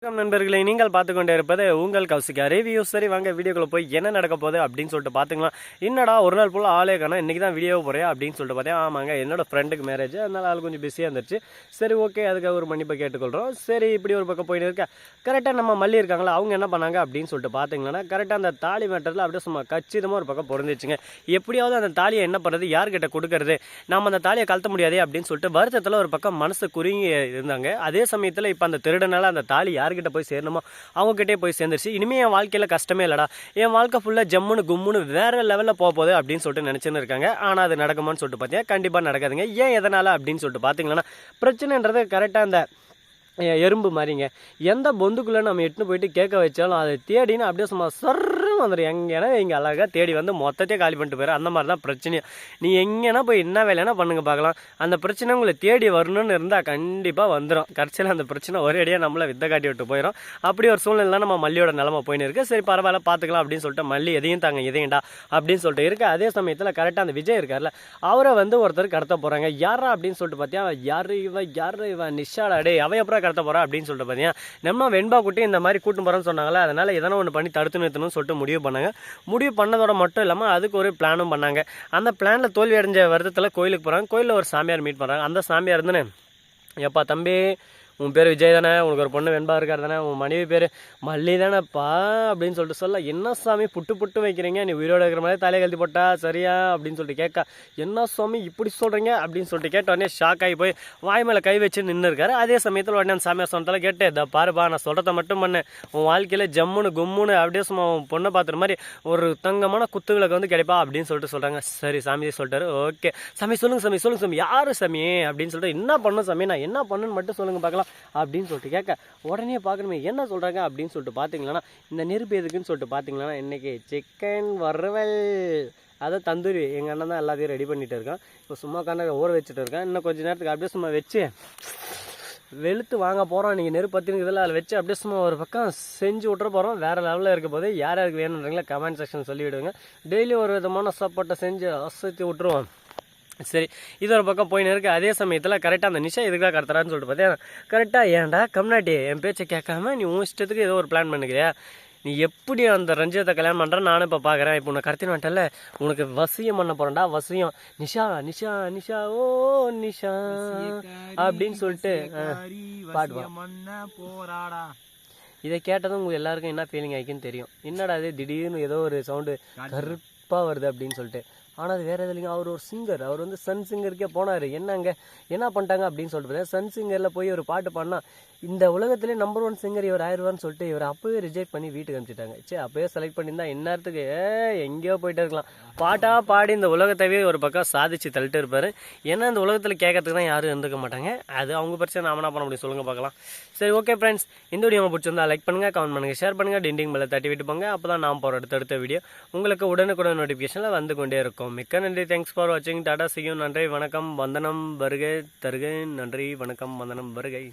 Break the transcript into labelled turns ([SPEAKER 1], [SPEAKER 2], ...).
[SPEAKER 1] வணக்கம் நண்பர்களை, நீங்கள் பார்த்து கொண்டே இருப்பது உங்கள் கௌசிகா ரிவ்யூ. சரி வாங்க வீடியோக்குள்ள போய் என்ன நடக்க போகுது அப்படின்னு சொல்லிட்டு பார்த்துக்கலாம். என்னடா ஒரு நாள் ஃபுல்லாக ஆளே காணோம், இன்றைக்கி தான் வீடியோ போகிறேன் அப்படின்னு சொல்லிட்டு பார்த்தேன். ஆமாங்க, என்னோட ஃப்ரெண்டுக்கு மேரேஜ், அதனால் ஆள் கொஞ்சம் பிஸியாக இருந்துச்சு. சரி ஓகே, அதுக்காக ஒரு மன்னிப்பை கேட்டுக்கொள்கிறோம். சரி இப்படி ஒரு பக்கம் போயிட்டு இருக்கா. கரெக்டாக நம்ம மல்லி இருக்காங்களா, அவங்க என்ன பண்ணாங்க அப்படின்னு சொல்லிட்டு பார்த்தீங்கன்னா, கரெக்டாக அந்த தாலி மேட்டரில் அப்படியே சும்மா கச்சிதமாக ஒரு பக்கம் பொருந்துச்சுங்க. எப்படியாவது அந்த தாலியை என்ன பண்ணுறது, யார்கிட்ட கொடுக்கறது, நம்ம அந்த தாலியை கழட்ட முடியாதே அப்படின்னு சொல்லிட்டு வருத்தத்தில் ஒரு பக்கம் மனசு குறுங்கி இருந்தாங்க. அதே சமயத்தில் இப்போ அந்த திருடனால அந்த தாலி யார்கிட்ட போய் சேரணுமோ அவங்ககிட்டே போய் சேர்ந்துருச்சு. இனிமேல் என் வாழ்க்கையில் கஷ்டமே இல்லைடா, என் வாழ்க்கை ஃபுல்லாக ஜம்முன்னு கும்முன்னு வேறு லெவலில் போக போகுது அப்படின்னு சொல்லிட்டு நினச்சின்னு இருக்காங்க. ஆனால் அது நடக்குமான்னு சொல்லிட்டு பார்த்தீங்கன்னா கண்டிப்பாக நடக்காதுங்க. ஏன் எதனால் அப்படின்னு சொல்லிட்டு பார்த்தீங்கன்னா, பிரச்சனைன்றது கரெக்டாக அந்த எறும்பு மாதிரிங்க. எந்த பொந்துக்குள்ளே நம்ம எட்டுன்னு போயிட்டு கேட்க வச்சாலும் அதை தேடின்னு அப்படியே சும்மா சர்ன்னு வந்துடும். எங்கேனா இங்கே அழகாக தேடி வந்து மொத்தத்தையே காலி பண்ணிட்டு போயிடும். அந்த மாதிரி தான் பிரச்சனையும். நீ எங்கேனா போய் என்ன வேலைன்னா பண்ணுங்க பார்க்கலாம். அந்த பிரச்சனை உங்களை தேடி வரணும்னு இருந்தால் கண்டிப்பாக வந்துடும். கடைசியில் அந்த பிரச்சனை ஒரே அடியாக நம்மளை வித்த காட்டி விட்டு போயிடும். அப்படி ஒரு சூழ்நிலை நம்ம மல்லியோட நிலமை போயின்னு இருக்குது. சரி பரவாயில்ல பார்த்துக்கலாம் அப்படின்னு சொல்லிட்டு மல்லி எதையும் தாங்க இதையும்டா அப்படின்னு சொல்லிட்டு இருக்கு. அதே சமயத்தில் கரெக்டாக அந்த விஜய் இருக்கார்ல, அவரை வந்து ஒருத்தர் கடத்த போகிறாங்க. யாரா அப்படின்னு சொல்லிட்டு பார்த்தியா, யார் இவன் நிஷாடா டே அவன் அப்புறம் கடத்த போகிறா அப்படின்னு சொல்லிட்டு பார்த்தீங்கன்னா, நம்ம வெண்பா குட்டி இந்த மாதிரி கூட்டு போகிறோன்னு சொன்னாங்களே, அதனால் எதனா ஒன்று பண்ணி தடுத்து நிறுத்தணும்னு சொல்லிட்டு முடிவு பண்ணாங்க. முடிவு பண்ணதோட மட்டும் இல்லாமல் அதுக்கு ஒரு பிளானும் பண்ணாங்க. அந்த பிளானில் தோல்வி அடைஞ்ச வருத்தத்தில் கோயிலுக்கு போகிறாங்க. கோயிலில் ஒரு சாமியார் மீட் பண்ணுறாங்க. அந்த சாமியார் இருந்துன்னு, எப்பா தம்பி, உன் பேர் விஜய் தானே, உனக்கு ஒரு பொண்ணு வெண்பா இருக்கார் தானே, உன் மனைவி பேர் மல்லி தானேப்பா அப்படின்னு சொல்லிட்டு சொல்ல, என்ன சாமி புட்டு வைக்கிறீங்க, நீ உயிரோடு இருக்கிற மாதிரி தலையை கழுத்தி போட்டா சரியா அப்படின்னு சொல்லிட்டு கேட்க, என்ன சாமி இப்படி சொல்கிறீங்க அப்படின்னு சொல்லிட்டு கேட்ட உடனே ஷாக் ஆகி போய் வாய் மேலே கை வச்சு நின்று இருக்காரு. அதே சமயத்தில் உடனே அந்த சாமியார் சொன்னதால கேட்டு, இதை பாருப்பா நான் சொல்கிறத மட்டும் பண்ணு, உன் வாழ்க்கையில் ஜம்முன்னு கும்முன்னு அப்படியே சும்மா உன் பொண்ணை பார்த்துற மாதிரி ஒரு தங்கமான குத்துவிளக்கு வந்து கிடைப்பா அப்படின்னு சொல்லிட்டு சொல்கிறாங்க. சரி சாமி சொல்லிட்டாரு. ஓகே சாமி சொல்லுங்கள் சாமி யார் சாமி அப்படின்னு சொல்லிட்டு, என்ன பண்ணணும் சாமி, நான் என்ன பண்ணுன்னு மட்டும் சொல்லுங்கள் பார்க்கலாம் அப்படின்னு சொல்லிட்டு கேட்க, உடனே பார்க்கணுமே என்ன சொல்கிறாங்க அப்படின்னு சொல்லிட்டு பார்த்தீங்களன்னா, இந்த நெருப்பு எதுக்குன்னு சொல்லிட்டு பார்த்தீங்கன்னா, இன்றைக்கி சிக்கன் வறுவல், அதை தந்தூரி எங்கள் அண்ணன் தான் எல்லாத்தையும் ரெடி பண்ணிகிட்டு இருக்கான். இப்போ சும்மா கண்ணை ஊற வச்சுட்டு இருக்கேன். இன்னும் கொஞ்சம் நேரத்துக்கு அப்படியே சும்மா வச்சு வெளுத்து வாங்க போகிறோம். நீங்கள் நெருப்பு பற்றினதில் அதில் வச்சு அப்படியே சும்மா ஒரு பக்கம் செஞ்சு விட்ற போகிறோம். வேறு லெவலில் இருக்க போது யார் யாருக்கு வேணுன்றீங்களா கமெண்ட் செக்ஷன் சொல்லிவிடுங்க. டெய்லி ஒரு விதமான சாப்பாட்டை செஞ்சு அசைத்து விட்ருவோம். சரி இது ஒரு பக்கம் போயின்னு இருக்குது. அதே சமயத்தில் கரெக்டாக அந்த நிஷா இதுக்காக கடத்துறான்னு சொல்லிட்டு பார்த்தேன். கரெக்டாக ஏன்டா கம்னாட்டி என் பேச்சை கேட்காம நீ உன் இஷ்டத்துக்கு ஏதோ ஒரு பிளான் பண்ணுக்கிறியா, நீ எப்படி அந்த ரஞ்சிதத்தை கல்யாணம் பண்ணுறேன் நானும் இப்போ பார்க்குறேன். இப்போ உன்னை கடத்தின்னு வந்துட்டல, உனக்கு வசியம் பண்ண போகிறேன்டா வசியம். நிஷா ஓ நிஷா அப்படின்னு சொல்லிட்டு பாடுவான். இதை கேட்டதும் உங்களுக்கு எல்லாருக்கும் என்ன ஃபீலிங் ஆகிக்குன்னு தெரியும். என்னடா அது திடீர்னு ஏதோ ஒரு சவுண்டு கருப்பாக வருது அப்படின்னு சொல்லிட்டு. ஆனால் அது வேறு எது இல்லைங்க, அவர் ஒரு சிங்கர். அவர் வந்து சன் சிங்கருக்கே போனார். என்னங்க என்ன பண்ணிட்டாங்க அப்படின்னு சொல்லிட்டு சன் சிங்கரில் போய் ஒரு பாட்டு பாடினா இந்த உலகத்திலே நம்பர் 1 சிங்கர் இவர் ஆயிடுவான்னு சொல்லிட்டு இவர் அப்போவே ரிஜெக்ட் பண்ணி வீட்டுக்கு அனுப்பிச்சிட்டாங்க. சரி அப்போயே செலக்ட் பண்ணியிருந்தா இந்நேரத்துக்கு எங்கேயோ போயிட்டே இருக்கலாம். பாட்டாக பாடி இந்த உலகத்தவே ஒரு பக்கம் சாதிச்சு தள்ளிட்டு இருப்பார். ஏன்னா இந்த உலகத்தில் கேட்கறதுக்கு தான் யாரும் இருந்துக்க மாட்டாங்க. அது அவங்க பிரச்சனை, நாம என்ன பண்ண முடியும் சொல்லுங்கள் பார்க்கலாம். சரி ஓகே ஃப்ரெண்ட்ஸ், இந்த வீடியோ பிடிச்சிருந்தா லைக் பண்ணுங்கள், கமெண்ட் பண்ணுங்கள், ஷேர் பண்ணுங்கள், டிண்டிங் பெல்லை தட்டி விட்டு போங்க. அப்போ தான் நான் போகிற அடுத்த வீடியோ உங்களுக்கு உடனுக்குடன் நோட்டிஃபிகேஷனில் வந்து கொண்டே இருக்கும். மிக்க நன்றி, தேங்க்ஸ் ஃபார் வாட்சிங், டாடா, see you, நன்றி வணக்கம் வந்தனம் வருகை தருகை, நன்றி வணக்கம் வந்தனம் வருகை.